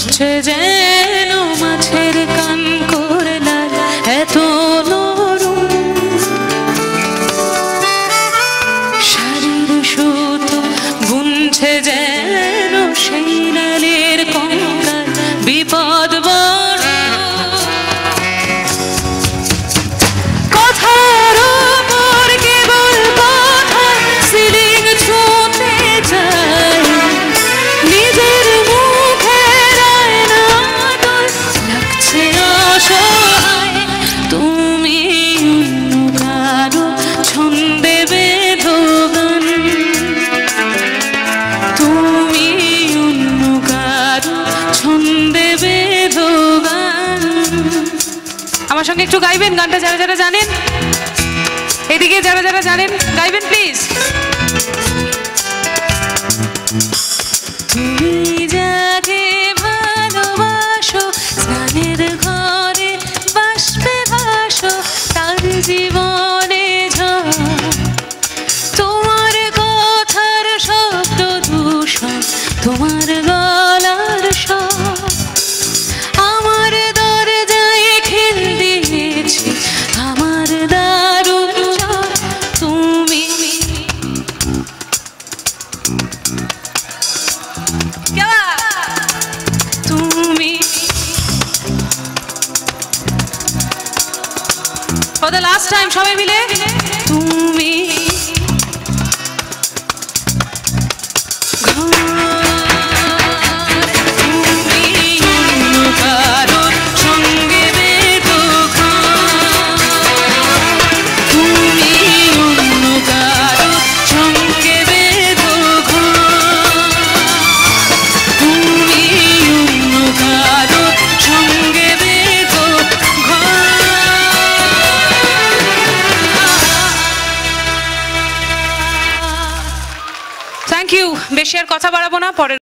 ভাসছে যেন মাছের কান করলার এত নরম শাড়ির সুতো বুনছে যেন সেই নালের কঙ্কাল বিপদ বড় কথার উপর কেবল কথা সিলিং ছুঁতে চায় নিজের মুখের আয়না তোর লাগছে অসহায় তুমি অন্য কারো ছন্দে বেঁধো গান তুমি অন্য কারো ছন্দে বেঁধো গান আমার সঙ্গে একটু গাইবেন গানটা যারা যারা জানেন এদিকে যারা যারা জানেন গাইবেন প্লিজ তুমি যাকে ভালোবাসো স্নানের ঘরে বাষ্পে ভাসো তার জীবনে ঝড় তোমার কথার শব্দ দূষণ তোমার গলার স্বর আমার দরজায় খিল দিয়েছে আমার দারুণ ঝড় তুমি তুমি for the last time সবাই মিলে তুমি থ্যাংক ইউ বেশি আর কথা বাড়াবো না পরে